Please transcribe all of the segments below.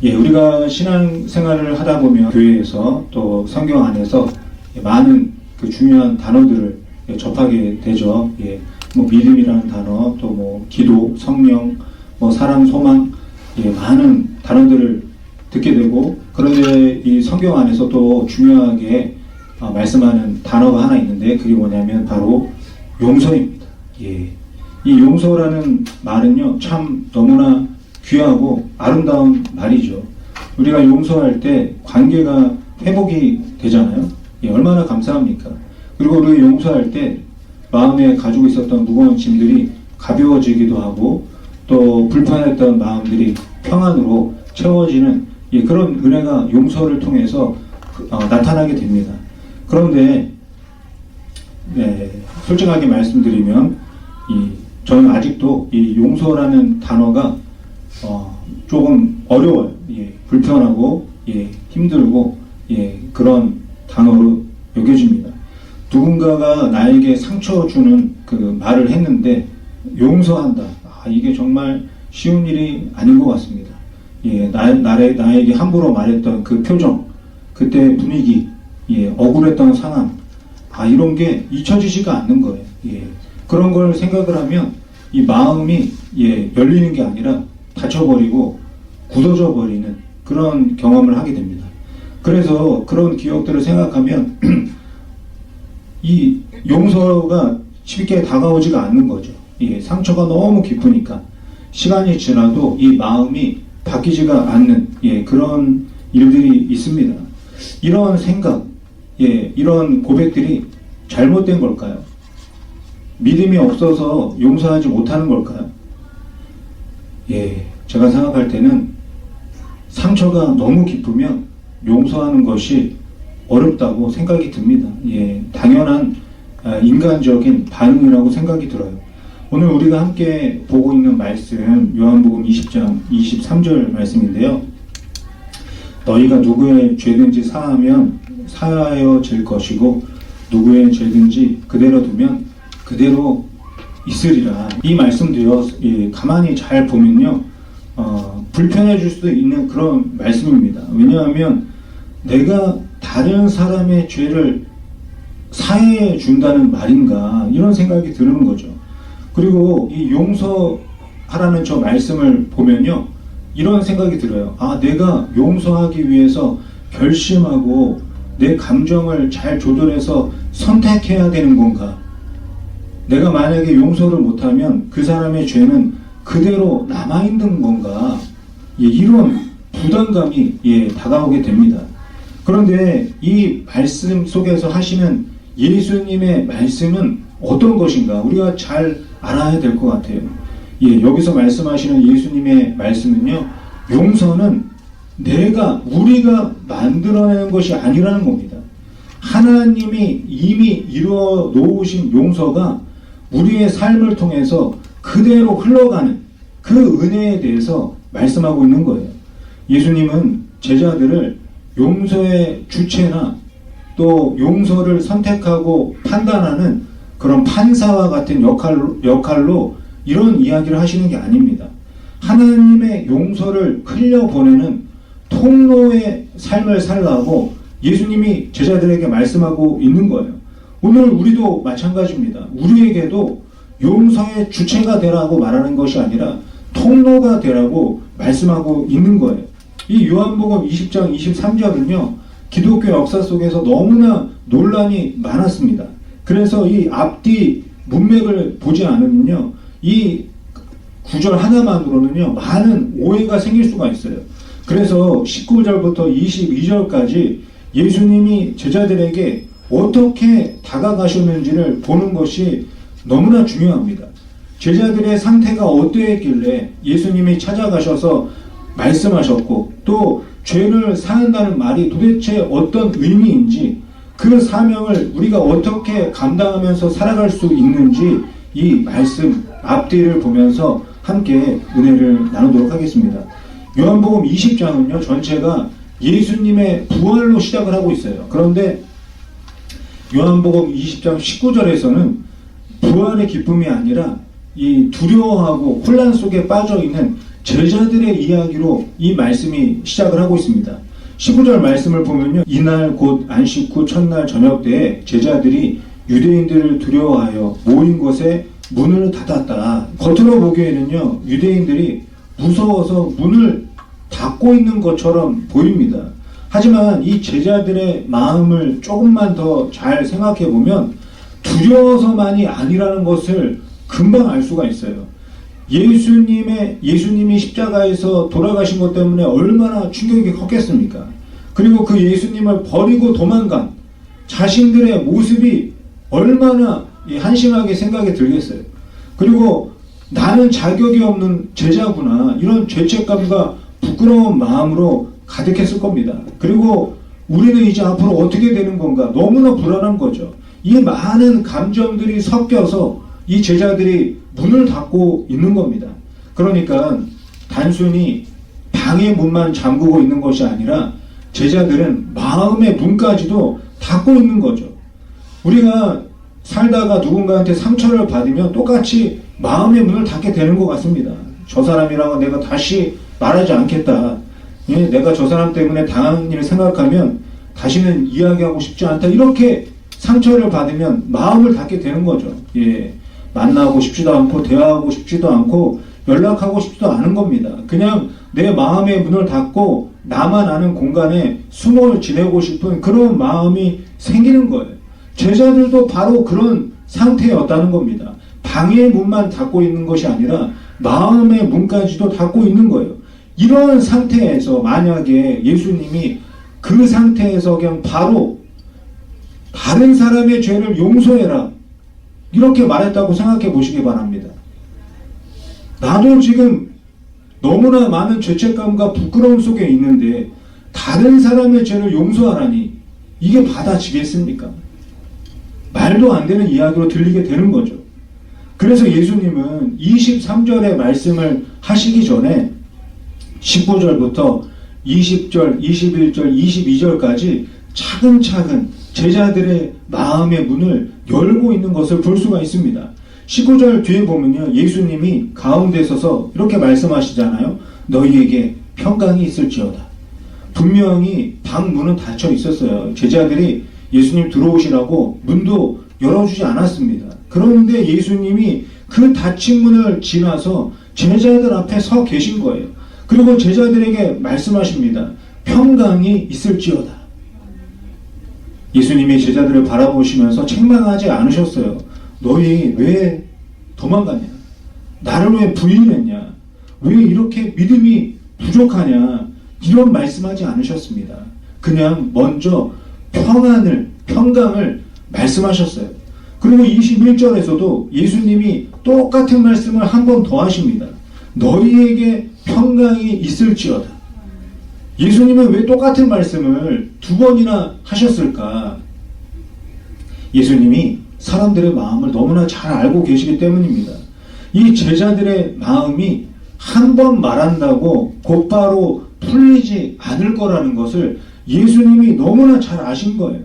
예, 우리가 신앙생활을 하다 보면 교회에서 또 성경 안에서 많은 그 중요한 단어들을 접하게 되죠. 예, 뭐 믿음이라는 단어, 또 뭐 기도, 성령, 뭐 사랑, 소망, 예, 많은 단어들을 듣게 되고, 그런데 이 성경 안에서 또 중요하게 말씀하는 단어가 하나 있는데 그게 뭐냐면 바로 용서입니다. 예, 이 용서라는 말은요 참 너무나 귀하고 아름다운 말이죠. 우리가 용서할 때 관계가 회복이 되잖아요. 예, 얼마나 감사합니까? 그리고 우리가 용서할 때 마음에 가지고 있었던 무거운 짐들이 가벼워지기도 하고, 또 불편했던 마음들이 평안으로 채워지는 그런 은혜가 용서를 통해서 나타나게 됩니다. 그런데 솔직하게 말씀드리면 저는 아직도 이 용서라는 단어가 조금 어려워요. 불편하고 힘들고 그런 단어로 여겨집니다. 누군가가 나에게 상처 주는 그 말을 했는데 용서한다. 이게 정말 쉬운 일이 아닌 것 같습니다. 나에게 함부로 말했던 그 표정, 그때 분위기, 억울했던 상황, 이런 게 잊혀지지가 않는 거예요. 그런 걸 생각을 하면 이 마음이 열리는 게 아니라 닫혀버리고 굳어져 버리는 그런 경험을 하게 됩니다. 그래서 그런 기억들을 생각하면 이 용서가 쉽게 다가오지가 않는 거죠. 상처가 너무 깊으니까 시간이 지나도 이 마음이 바뀌지가 않는 그런 일들이 있습니다. 이런 생각, 이런 고백들이 잘못된 걸까요? 믿음이 없어서 용서하지 못하는 걸까요? 제가 생각할 때는 상처가 너무 깊으면 용서하는 것이 어렵다고 생각이 듭니다. 당연한 인간적인 반응이라고 생각이 들어요. 오늘 우리가 함께 보고 있는 말씀 요한복음 20장 23절 말씀인데요. 너희가 누구의 죄든지 사하면 사하여질 것이고 누구의 죄든지 그대로 두면 그대로 있으리라. 이 말씀도요, 가만히 잘 보면요, 불편해질 수도 있는 그런 말씀입니다. 왜냐하면 내가 다른 사람의 죄를 사해 준다는 말인가, 이런 생각이 드는 거죠. 그리고 이 용서하라는 저 말씀을 보면요, 이런 생각이 들어요. 내가 용서하기 위해서 결심하고 내 감정을 잘 조절해서 선택해야 되는 건가? 내가 만약에 용서를 못하면 그 사람의 죄는 그대로 남아있는 건가? 이런 부담감이 다가오게 됩니다. 그런데 이 말씀 속에서 하시는 예수님의 말씀은 어떤 것인가? 우리가 잘 알아야 될 것 같아요. 여기서 말씀하시는 예수님의 말씀은요, 용서는 우리가 만들어내는 것이 아니라는 겁니다. 하나님이 이미 이루어 놓으신 용서가 우리의 삶을 통해서 그대로 흘러가는 그 은혜에 대해서 말씀하고 있는 거예요. 예수님은 제자들을 용서의 주체나 또 용서를 선택하고 판단하는 그런 판사와 같은 역할로 이런 이야기를 하시는 게 아닙니다. 하나님의 용서를 흘려보내는 통로의 삶을 살라고 예수님이 제자들에게 말씀하고 있는 거예요. 오늘 우리도 마찬가지입니다. 우리에게도 용서의 주체가 되라고 말하는 것이 아니라 통로가 되라고 말씀하고 있는 거예요. 이 요한복음 20장 23절은요, 기독교 역사 속에서 너무나 논란이 많았습니다. 그래서 이 앞뒤 문맥을 보지 않으면요, 이 구절 하나만으로는요, 많은 오해가 생길 수가 있어요. 그래서 19절부터 22절까지 예수님이 제자들에게 어떻게 다가가셨는지를 보는 것이 너무나 중요합니다. 제자들의 상태가 어떠했길래 예수님이 찾아가셔서 말씀하셨고, 또 죄를 사한다는 말이 도대체 어떤 의미인지, 그 사명을 우리가 어떻게 감당하면서 살아갈 수 있는지 이 말씀 앞뒤를 보면서 함께 은혜를 나누도록 하겠습니다. 요한복음 20장은요, 전체가 예수님의 부활로 시작을 하고 있어요. 그런데 요한복음 20장 19절에서는 부활의 기쁨이 아니라 이 두려워하고 혼란 속에 빠져 있는 제자들의 이야기로 이 말씀이 시작을 하고 있습니다. 19절 말씀을 보면요. 이날 곧 안식 후 첫날 저녁 때에 제자들이 유대인들을 두려워하여 모인 곳에 문을 닫았다. 겉으로 보기에는요. 유대인들이 무서워서 문을 닫고 있는 것처럼 보입니다. 하지만 이 제자들의 마음을 조금만 더 잘 생각해 보면 두려워서만이 아니라는 것을 금방 알 수가 있어요. 예수님이 십자가에서 돌아가신 것 때문에 얼마나 충격이 컸겠습니까? 그리고 그 예수님을 버리고 도망간 자신들의 모습이 얼마나 한심하게 생각이 들겠어요. 그리고 나는 자격이 없는 제자구나, 이런 죄책감과 부끄러운 마음으로 가득했을 겁니다. 그리고 우리는 이제 앞으로 어떻게 되는 건가, 너무나 불안한 거죠. 이 많은 감정들이 섞여서 이 제자들이 문을 닫고 있는 겁니다. 그러니까 단순히 방의 문만 잠그고 있는 것이 아니라 제자들은 마음의 문까지도 닫고 있는 거죠. 우리가 살다가 누군가한테 상처를 받으면 똑같이 마음의 문을 닫게 되는 것 같습니다. 저 사람이랑은 내가 다시 말하지 않겠다. 예, 내가 저 사람 때문에 당한 일을 생각하면 다시는 이야기하고 싶지 않다. 이렇게 상처를 받으면 마음을 닫게 되는 거죠. 예, 만나고 싶지도 않고 대화하고 싶지도 않고 연락하고 싶지도 않은 겁니다. 그냥 내 마음의 문을 닫고 나만 아는 공간에 숨어 지내고 싶은 그런 마음이 생기는 거예요. 제자들도 바로 그런 상태였다는 겁니다. 방의 문만 닫고 있는 것이 아니라 마음의 문까지도 닫고 있는 거예요. 이런 상태에서 만약에 예수님이 그 상태에서 그냥 바로 다른 사람의 죄를 용서해라, 이렇게 말했다고 생각해 보시기 바랍니다. 나도 지금 너무나 많은 죄책감과 부끄러움 속에 있는데 다른 사람의 죄를 용서하라니 이게 받아지겠습니까? 말도 안 되는 이야기로 들리게 되는 거죠. 그래서 예수님은 23절의 말씀을 하시기 전에 19절부터 20절, 21절, 22절까지 차근차근 제자들의 마음의 문을 열고 있는 것을 볼 수가 있습니다. 19절 뒤에 보면요, 예수님이 가운데 서서 이렇게 말씀하시잖아요. 너희에게 평강이 있을지어다. 분명히 방 문은 닫혀 있었어요. 제자들이 예수님 들어오시라고 문도 열어주지 않았습니다. 그런데 예수님이 그 닫힌 문을 지나서 제자들 앞에 서 계신 거예요. 그리고 제자들에게 말씀하십니다. 평강이 있을지어다. 예수님이 제자들을 바라보시면서 책망하지 않으셨어요. 너희 왜 도망가냐? 나를 왜 부인했냐? 왜 이렇게 믿음이 부족하냐? 이런 말씀하지 않으셨습니다. 그냥 먼저 평강을 말씀하셨어요. 그리고 21절에서도 예수님이 똑같은 말씀을 한 번 더 하십니다. 너희에게 평강이 있을지어다. 예수님은 왜 똑같은 말씀을 두 번이나 하셨을까? 예수님이 사람들의 마음을 너무나 잘 알고 계시기 때문입니다. 이 제자들의 마음이 한 번 말한다고 곧바로 풀리지 않을 거라는 것을 예수님이 너무나 잘 아신 거예요.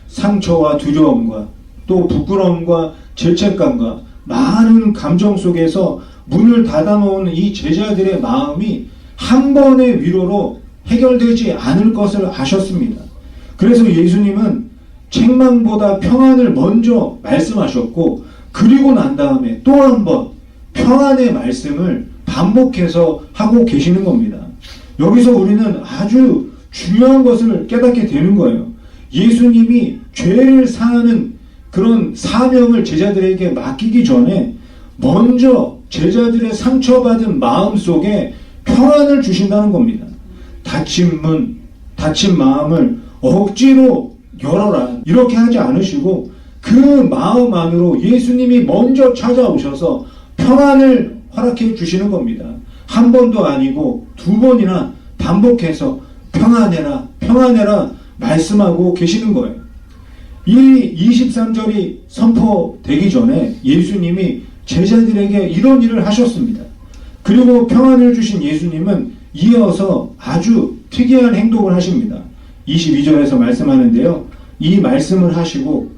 상처와 두려움과 또 부끄러움과 죄책감과 많은 감정 속에서 문을 닫아놓은 이 제자들의 마음이 한 번의 위로로 해결되지 않을 것을 아셨습니다. 그래서 예수님은 책망보다 평안을 먼저 말씀하셨고, 그리고 난 다음에 또 한 번 평안의 말씀을 반복해서 하고 계시는 겁니다. 여기서 우리는 아주 중요한 것을 깨닫게 되는 거예요. 예수님이 죄를 사하는 그런 사명을 제자들에게 맡기기 전에 먼저 제자들의 상처받은 마음 속에 평안을 주신다는 겁니다. 닫힌 문, 닫힌 마음을 억지로 열어라, 이렇게 하지 않으시고 그 마음 안으로 예수님이 먼저 찾아오셔서 평안을 허락해 주시는 겁니다. 한 번도 아니고 두 번이나 반복해서 평안해라, 평안해라 말씀하고 계시는 거예요. 이 23절이 선포되기 전에 예수님이 제자들에게 이런 일을 하셨습니다. 그리고 평안을 주신 예수님은 이어서 아주 특이한 행동을 하십니다. 22절에서 말씀하는데요. 이 말씀을 하시고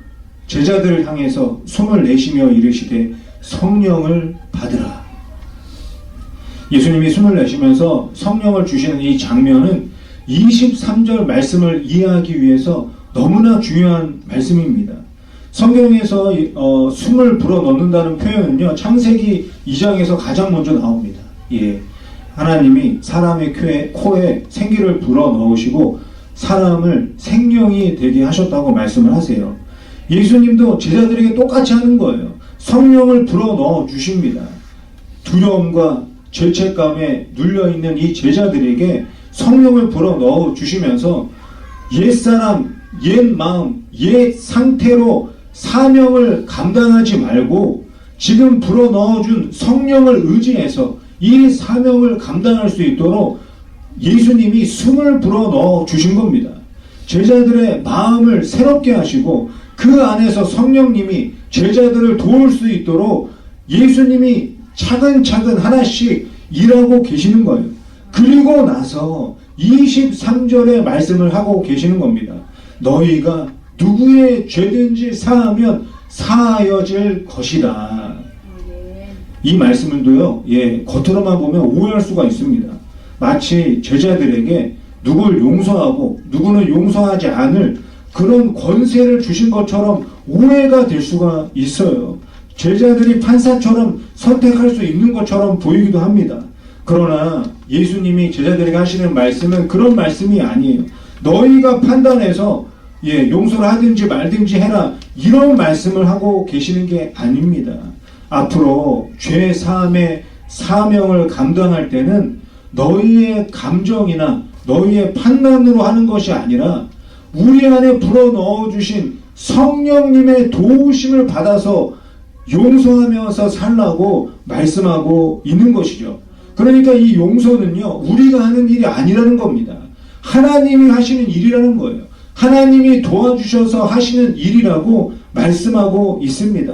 제자들을 향해서 숨을 내쉬며 이르시되 성령을 받으라. 예수님이 숨을 내쉬면서 성령을 주시는 이 장면은 23절 말씀을 이해하기 위해서 너무나 중요한 말씀입니다. 성경에서 숨을 불어넣는다는 표현은요, 창세기 2장에서 가장 먼저 나옵니다. 예, 하나님이 사람의 코에 생기를 불어넣으시고 사람을 생명이 되게 하셨다고 말씀을 하세요. 예수님도 제자들에게 똑같이 하는 거예요. 성령을 불어넣어 주십니다. 두려움과 죄책감에 눌려있는 이 제자들에게 성령을 불어넣어 주시면서 옛사람, 옛 마음, 옛 상태로 사명을 감당하지 말고 지금 불어넣어준 성령을 의지해서 이 사명을 감당할 수 있도록 예수님이 숨을 불어넣어 주신 겁니다. 제자들의 마음을 새롭게 하시고 그 안에서 성령님이 제자들을 도울 수 있도록 예수님이 차근차근 하나씩 일하고 계시는 거예요. 그리고 나서 23절의 말씀을 하고 계시는 겁니다. 너희가 누구의 죄든지 사하면 사하여질 것이다. 이 말씀을도요, 겉으로만 보면 오해할 수가 있습니다. 마치 제자들에게 누굴 용서하고 누구는 용서하지 않을 그런 권세를 주신 것처럼 오해가 될 수가 있어요. 제자들이 판사처럼 선택할 수 있는 것처럼 보이기도 합니다. 그러나 예수님이 제자들에게 하시는 말씀은 그런 말씀이 아니에요. 너희가 판단해서 용서를 하든지 말든지 해라, 이런 말씀을 하고 계시는 게 아닙니다. 앞으로 죄 사함의 사명을 감당할 때는 너희의 감정이나 너희의 판단으로 하는 것이 아니라 우리 안에 불어넣어 주신 성령님의 도우심을 받아서 용서하면서 살라고 말씀하고 있는 것이죠. 그러니까 이 용서는요, 우리가 하는 일이 아니라는 겁니다. 하나님이 하시는 일이라는 거예요. 하나님이 도와주셔서 하시는 일이라고 말씀하고 있습니다.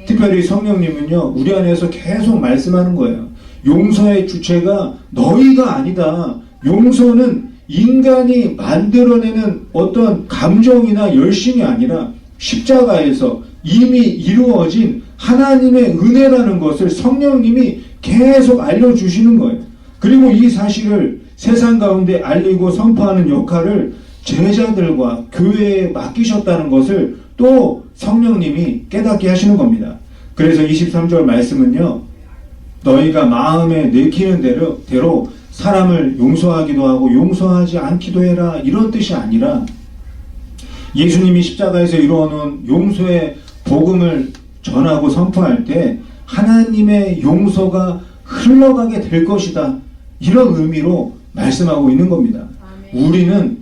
특별히 성령님은요, 우리 안에서 계속 말씀하는 거예요. 용서의 주체가 너희가 아니다. 용서는 인간이 만들어내는 어떤 감정이나 열심이 아니라 십자가에서 이미 이루어진 하나님의 은혜라는 것을 성령님이 계속 알려주시는 거예요. 그리고 이 사실을 세상 가운데 알리고 선포하는 역할을 제자들과 교회에 맡기셨다는 것을 또 성령님이 깨닫게 하시는 겁니다. 그래서 23절 말씀은요, 너희가 마음에 내키는 대로 사람을 용서하기도 하고 용서하지 않기도 해라, 이런 뜻이 아니라 예수님이 십자가에서 이루어놓은 용서의 복음을 전하고 선포할 때 하나님의 용서가 흘러가게 될 것이다, 이런 의미로 말씀하고 있는 겁니다. 우리는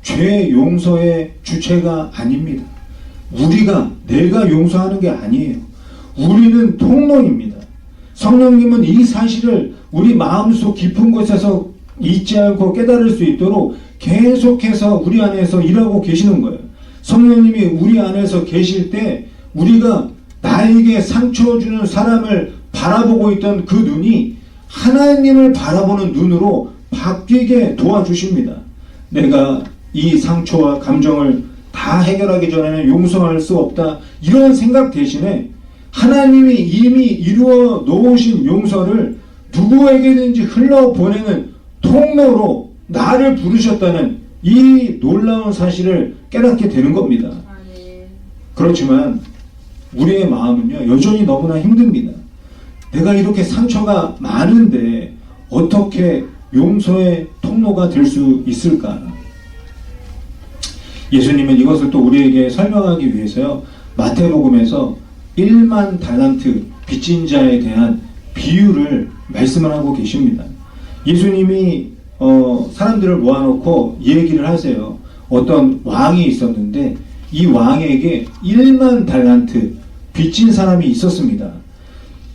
죄 용서의 주체가 아닙니다. 내가 용서하는 게 아니에요. 우리는 통로입니다. 성령님은 이 사실을 우리 마음속 깊은 곳에서 잊지 않고 깨달을 수 있도록 계속해서 우리 안에서 일하고 계시는 거예요. 성령님이 우리 안에서 계실 때 우리가 나에게 상처 주는 사람을 바라보고 있던 그 눈이 하나님을 바라보는 눈으로 바뀌게 도와주십니다. 내가 이 상처와 감정을 다 해결하기 전에는 용서할 수 없다, 이런 생각 대신에 하나님이 이미 이루어 놓으신 용서를 누구에게든지 흘러보내는 통로로 나를 부르셨다는 이 놀라운 사실을 깨닫게 되는 겁니다. 그렇지만 우리의 마음은요, 여전히 너무나 힘듭니다. 내가 이렇게 상처가 많은데 어떻게 용서의 통로가 될 수 있을까? 예수님은 이것을 또 우리에게 설명하기 위해서요, 마태복음에서 1만 달란트 빚진 자에 대한 비유를 말씀을 하고 계십니다. 예수님이 사람들을 모아놓고 얘기를 하세요. 어떤 왕이 있었는데 이 왕에게 1만 달란트 빚진 사람이 있었습니다.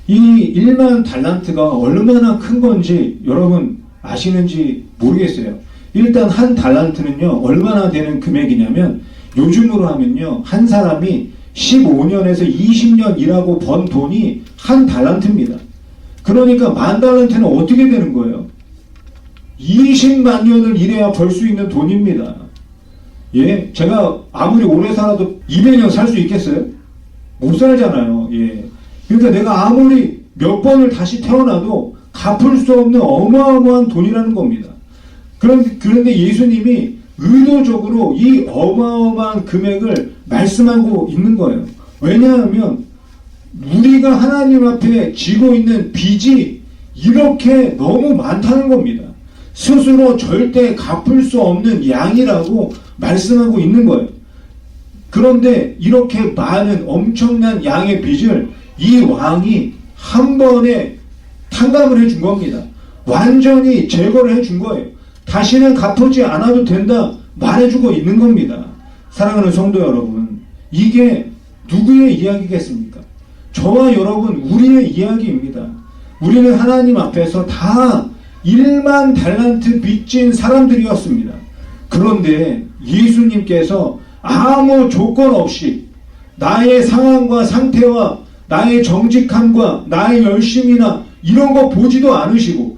이 1만 달란트가 얼마나 큰 건지 여러분 아시는지 모르겠어요. 일단 한 달란트는요, 얼마나 되는 금액이냐면 요즘으로 하면요, 한 사람이 15년에서 20년 일하고 번 돈이 한 달란트입니다. 그러니까 만 달란트는 어떻게 되는 거예요? 20만 년을 일해야 벌 수 있는 돈입니다. 제가 아무리 오래 살아도 200년 살 수 있겠어요? 못 살잖아요. 그러니까 내가 아무리 몇 번을 다시 태어나도 갚을 수 없는 어마어마한 돈이라는 겁니다. 그런데 예수님이 의도적으로 이 어마어마한 금액을 말씀하고 있는 거예요. 왜냐하면 우리가 하나님 앞에 지고 있는 빚이 이렇게 너무 많다는 겁니다. 스스로 절대 갚을 수 없는 양이라고 말씀하고 있는 거예요. 그런데 이렇게 많은 엄청난 양의 빚을 이 왕이 한 번에 탕감을 해준 겁니다. 완전히 제거를 해준 거예요. 다시는 갚지 않아도 된다 말해주고 있는 겁니다. 사랑하는 성도 여러분, 이게 누구의 이야기겠습니까? 저와 여러분, 우리의 이야기입니다. 우리는 하나님 앞에서 다 1만 달란트 빚진 사람들이었습니다. 그런데 예수님께서 아무 조건 없이 나의 상황과 상태와 나의 정직함과 나의 열심이나 이런 거 보지도 않으시고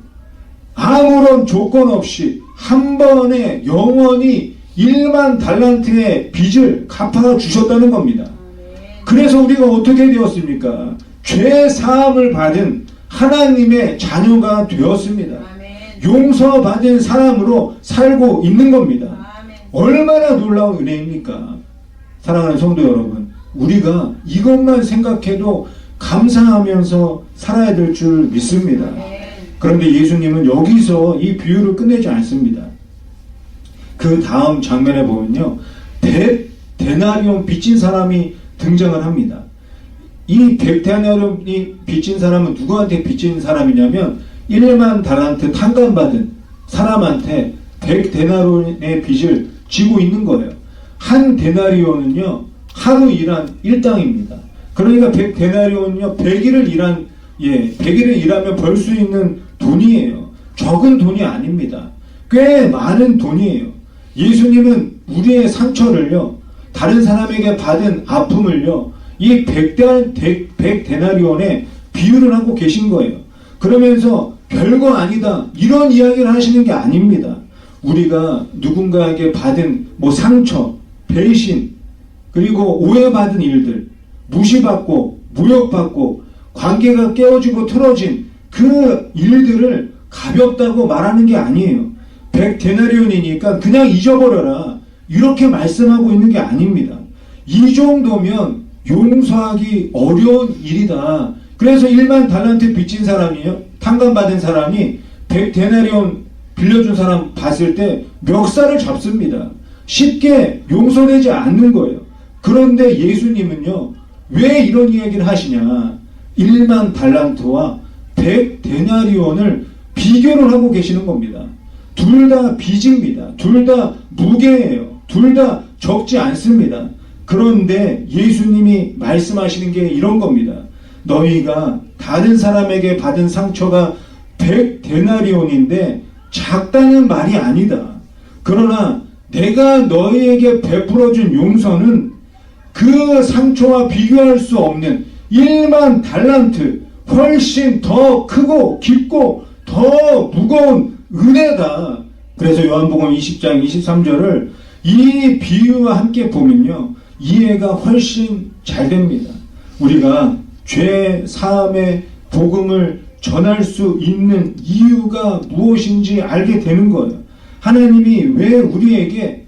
아무런 조건 없이 한 번에 영원히 1만 달란트의 빚을 갚아주셨다는 겁니다. 그래서 우리가 어떻게 되었습니까? 죄 사함을 받은 하나님의 자녀가 되었습니다. 용서받은 사람으로 살고 있는 겁니다. 얼마나 놀라운 은혜입니까? 사랑하는 성도 여러분, 우리가 이것만 생각해도 감사하면서 살아야 될 줄 믿습니다. 그런데 예수님은 여기서 이 비유를 끝내지 않습니다. 그 다음 장면에 보면요, 100데나리온 빚진 사람이 등장을 합니다. 이 100데나리온이 빚진 사람은 누구한테 빚진 사람이냐면 1만 달란트 탕감받은 사람한테 100데나리온의 빚을 지고 있는 거예요. 한 데나리온은요, 하루 일한 일당입니다. 그러니까 100데나리온은요, 100일을 일하면 벌 수 있는 돈이에요. 적은 돈이 아닙니다. 꽤 많은 돈이에요. 예수님은 우리의 상처를요, 다른 사람에게 받은 아픔을요, 이 100데나리온에 비유를 하고 계신 거예요. 그러면서 별거 아니다, 이런 이야기를 하시는 게 아닙니다. 우리가 누군가에게 받은 상처, 배신, 그리고 오해받은 일들, 무시받고 무역받고 관계가 깨어지고 틀어진 그 일들을 가볍다고 말하는 게 아니에요. 100데나리온이니까 그냥 잊어버려라, 이렇게 말씀하고 있는 게 아닙니다. 이 정도면 용서하기 어려운 일이다. 그래서 1만 달란트 빚진 사람이요, 탕감받은 사람이 100데나리온 빌려준 사람 봤을 때 멱살을 잡습니다. 쉽게 용서되지 않는 거예요. 그런데 예수님은요, 왜 이런 이야기를 하시냐? 1만 달란트와 100데나리온을 비교를 하고 계시는 겁니다. 둘 다 빚입니다. 둘 다 무게예요. 둘 다 적지 않습니다. 그런데 예수님이 말씀하시는 게 이런 겁니다. 너희가 다른 사람에게 받은 상처가 100데나리온인데 작다는 말이 아니다. 그러나 내가 너희에게 베풀어준 용서는 그 상처와 비교할 수 없는 1만 달란트, 훨씬 더 크고 깊고 더 무거운 은혜다. 그래서 요한복음 20장 23절을 이 비유와 함께 보면요, 이해가 훨씬 잘 됩니다. 우리가 죄 사함의 복음을 전할 수 있는 이유가 무엇인지 알게 되는 거예요. 하나님이 왜 우리에게,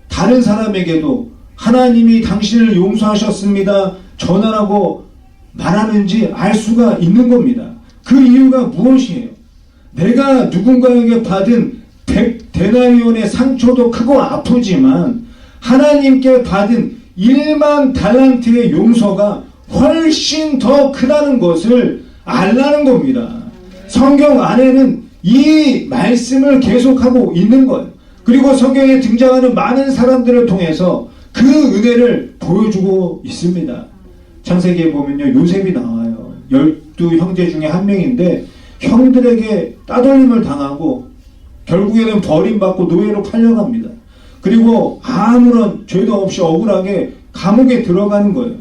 다른 사람에게도 하나님이 당신을 용서하셨습니다 전하라고 말하는지 알 수가 있는 겁니다. 그 이유가 무엇이에요? 내가 누군가에게 받은 100데나리온의 상처도 크고 아프지만 하나님께 받은 1만 달란트의 용서가 훨씬 더 크다는 것을 알라는 겁니다. 성경 안에는 이 말씀을 계속하고 있는 거예요. 그리고 성경에 등장하는 많은 사람들을 통해서 그 은혜를 보여주고 있습니다. 창세기에 보면요, 요셉이 나와요. 12형제 중에 한 명인데 형들에게 따돌림을 당하고 결국에는 버림받고 노예로 팔려갑니다. 그리고 아무런 죄도 없이 억울하게 감옥에 들어가는 거예요.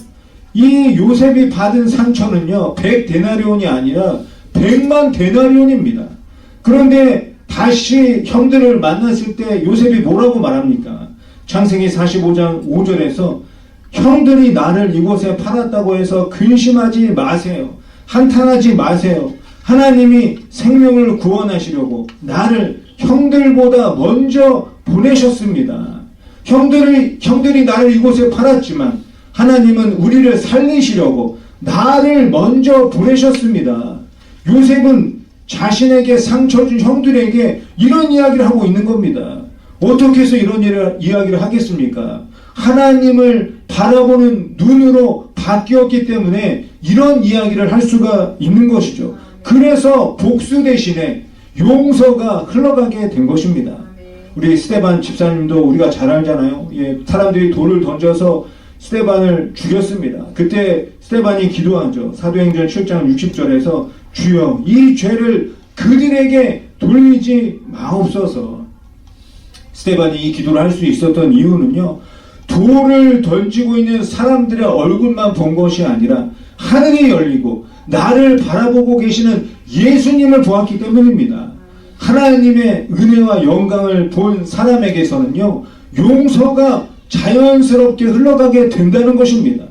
이 요셉이 받은 상처는요, 100데나리온이 아니라 100만 데나리온입니다. 그런데 다시 형들을 만났을 때 요셉이 뭐라고 말합니까? 창세기 45장 5절에서 형들이 나를 이곳에 팔았다고 해서 근심하지 마세요. 한탄하지 마세요. 하나님이 생명을 구원하시려고 나를 형들보다 먼저 보내셨습니다. 형들이 나를 이곳에 팔았지만 하나님은 우리를 살리시려고 나를 먼저 보내셨습니다. 요셉은 자신에게 상처 준 형들에게 이런 이야기를 하고 있는 겁니다. 어떻게 해서 이런 이야기를 하겠습니까? 하나님을 바라보는 눈으로 바뀌었기 때문에 이런 이야기를 할 수가 있는 것이죠. 그래서 복수 대신에 용서가 흘러가게 된 것입니다. 우리 스데반 집사님도 우리가 잘 알잖아요. 사람들이 돌을 던져서 스데반을 죽였습니다. 그때 스데반이 기도하죠. 사도행전 7장 60절에서 주여 이 죄를 그들에게 돌리지 마옵소서. 스데반이 이 기도를 할 수 있었던 이유는요, 돌을 던지고 있는 사람들의 얼굴만 본 것이 아니라 하늘이 열리고 나를 바라보고 계시는 예수님을 보았기 때문입니다. 하나님의 은혜와 영광을 본 사람에게서는요, 용서가 자연스럽게 흘러가게 된다는 것입니다.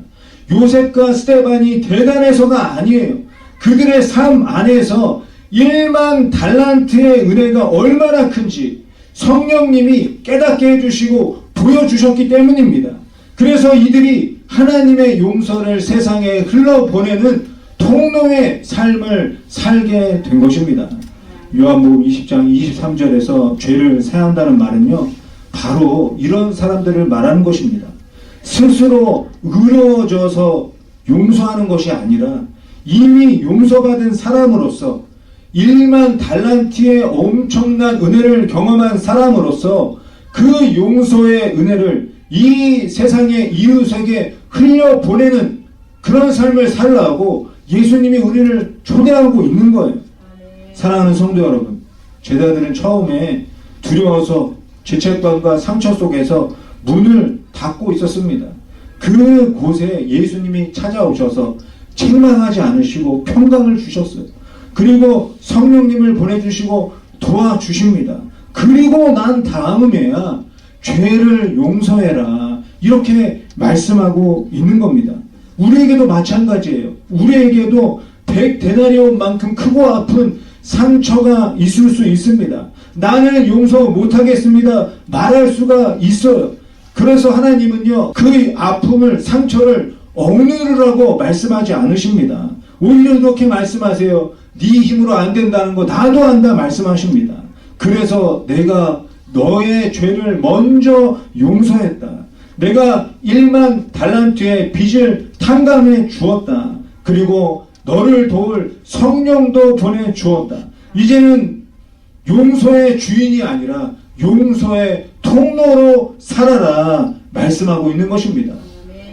요셉과 스데반이 대단해서가 아니에요. 그들의 삶 안에서 1만 달란트의 은혜가 얼마나 큰지 성령님이 깨닫게 해주시고 보여주셨기 때문입니다. 그래서 이들이 하나님의 용서를 세상에 흘러보내는 통로의 삶을 살게 된 것입니다. 요한복음 20장 23절에서 죄를 사한다는 말은요, 바로 이런 사람들을 말하는 것입니다. 스스로 의로워져서 용서하는 것이 아니라 이미 용서받은 사람으로서 1만 달란트의 엄청난 은혜를 경험한 사람으로서 그 용서의 은혜를 이 세상의 이웃에게 흘려보내는 그런 삶을 살라고 예수님이 우리를 초대하고 있는 거예요. 사랑하는 성도 여러분, 제자들은 처음에 두려워서 죄책감과 상처 속에서 문을 닫고 있었습니다. 그 곳에 예수님이 찾아오셔서 책망하지 않으시고 평강을 주셨어요. 그리고 성령님을 보내주시고 도와주십니다. 그리고 난 다음에야 죄를 용서해라 이렇게 말씀하고 있는 겁니다. 우리에게도 마찬가지예요. 우리에게도 100데나리온만큼 크고 아픈 상처가 있을 수 있습니다. 나는 용서 못하겠습니다 말할 수가 있어요. 그래서 하나님은요, 그 아픔을, 상처를 억누르라고 말씀하지 않으십니다. 오히려 이렇게 말씀하세요. 네 힘으로 안 된다는 거 나도 안다 말씀하십니다. 그래서 내가 너의 죄를 먼저 용서했다. 내가 1만 달란트의 빚을 탕감해 주었다. 그리고 너를 도울 성령도 보내주었다. 이제는 용서의 주인이 아니라 용서의 통로로 살아라 말씀하고 있는 것입니다.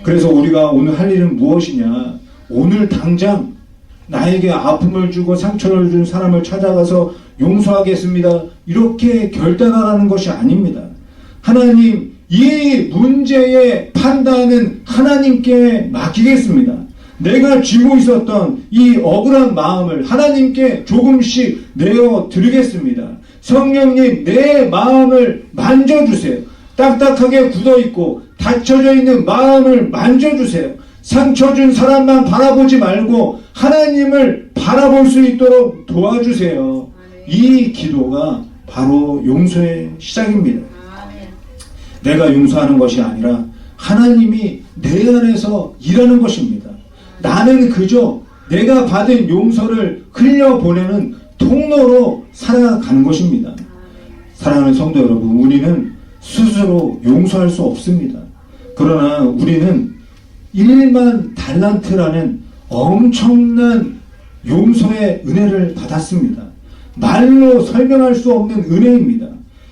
그래서 우리가 오늘 할 일은 무엇이냐? 오늘 당장 나에게 아픔을 주고 상처를 준 사람을 찾아가서 용서하겠습니다 이렇게 결단하라는 것이 아닙니다. 하나님, 이 문제의 판단은 하나님께 맡기겠습니다. 내가 쥐고 있었던 이 억울한 마음을 하나님께 조금씩 내어드리겠습니다. 성령님, 내 마음을 만져주세요. 딱딱하게 굳어있고 닫혀져 있는 마음을 만져주세요. 상처 준 사람만 바라보지 말고 하나님을 바라볼 수 있도록 도와주세요. 이 기도가 바로 용서의 시작입니다. 내가 용서하는 것이 아니라 하나님이 내 안에서 일하는 것입니다. 나는 그저 내가 받은 용서를 흘려보내는 통로로 살아가는 것입니다. 사랑하는 성도 여러분, 우리는 스스로 용서할 수 없습니다. 그러나 우리는 1만 달란트라는 엄청난 용서의 은혜를 받았습니다. 말로 설명할 수 없는 은혜입니다.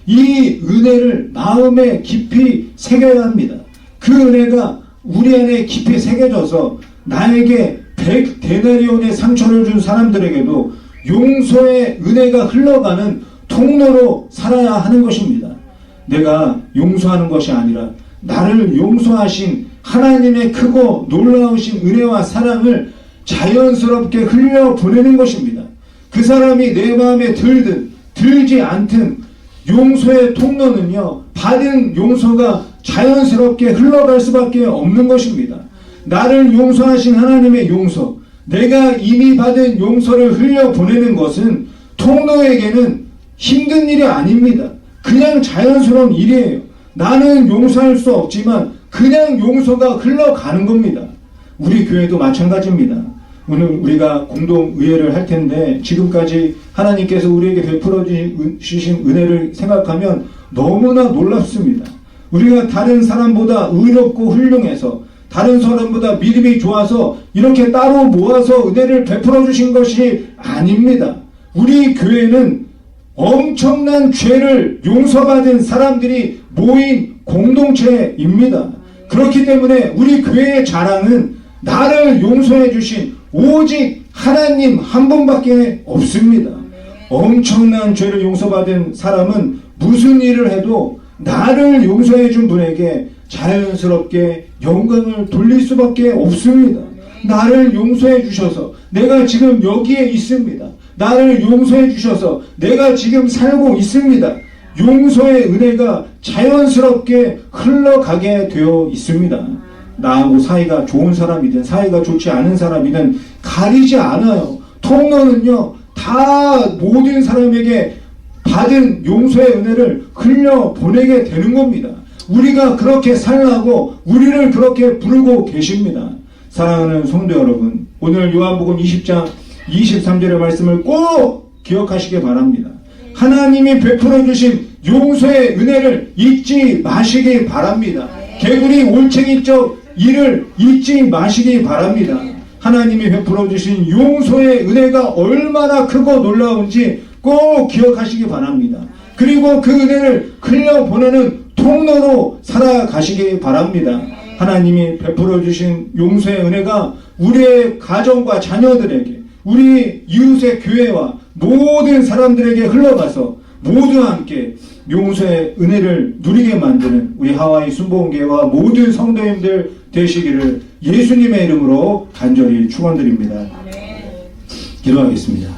이 은혜를 마음에 깊이 새겨야 합니다. 그 은혜가 우리 안에 깊이 새겨져서 나에게 100데나리온의 상처를 준 사람들에게도 용서의 은혜가 흘러가는 통로로 살아야 하는 것입니다. 내가 용서하는 것이 아니라 나를 용서하신 하나님의 크고 놀라우신 은혜와 사랑을 자연스럽게 흘려보내는 것입니다. 그 사람이 내 마음에 들든 들지 않든 용서의 통로는요, 받은 용서가 자연스럽게 흘러갈 수밖에 없는 것입니다. 나를 용서하신 하나님의 용서, 내가 이미 받은 용서를 흘려보내는 것은 통로에게는 힘든 일이 아닙니다. 그냥 자연스러운 일이에요. 나는 용서할 수 없지만 그냥 용서가 흘러가는 겁니다. 우리 교회도 마찬가지입니다. 오늘 우리가 공동의회를 할 텐데 지금까지 하나님께서 우리에게 베풀어 주신 은혜를 생각하면 너무나 놀랍습니다. 우리가 다른 사람보다 의롭고 훌륭해서 다른 사람보다 믿음이 좋아서 이렇게 따로 모아서 은혜를 베풀어 주신 것이 아닙니다. 우리 교회는 엄청난 죄를 용서받은 사람들이 모인 공동체입니다. 그렇기 때문에 우리 교회의 자랑은 나를 용서해 주신 오직 하나님 한 분밖에 없습니다. 엄청난 죄를 용서받은 사람은 무슨 일을 해도 나를 용서해 준 분에게 자연스럽게 영광을 돌릴 수밖에 없습니다. 나를 용서해 주셔서 내가 지금 여기에 있습니다. 나를 용서해 주셔서 내가 지금 살고 있습니다. 용서의 은혜가 자연스럽게 흘러가게 되어 있습니다. 나하고 사이가 좋은 사람이든 사이가 좋지 않은 사람이든 가리지 않아요. 통로는요, 다 모든 사람에게 받은 용서의 은혜를 흘려보내게 되는 겁니다. 우리가 그렇게 살라고 우리를 그렇게 부르고 계십니다. 사랑하는 성도 여러분, 오늘 요한복음 20장 23절의 말씀을 꼭 기억하시기 바랍니다. 하나님이 베풀어 주신 용서의 은혜를 잊지 마시기 바랍니다. 개구리 올챙이적 일을 잊지 마시기 바랍니다. 하나님이 베풀어 주신 용서의 은혜가 얼마나 크고 놀라운지 꼭 기억하시기 바랍니다. 그리고 그 은혜를 흘려보내는 통로로 살아가시기 바랍니다. 하나님이 베풀어 주신 용서의 은혜가 우리의 가정과 자녀들에게, 우리 이웃의 교회와 모든 사람들에게 흘러가서 모두 함께 용서의 은혜를 누리게 만드는 우리 하와이 순복음교회와 모든 성도님들 되시기를 예수님의 이름으로 간절히 축원드립니다. 기도하겠습니다.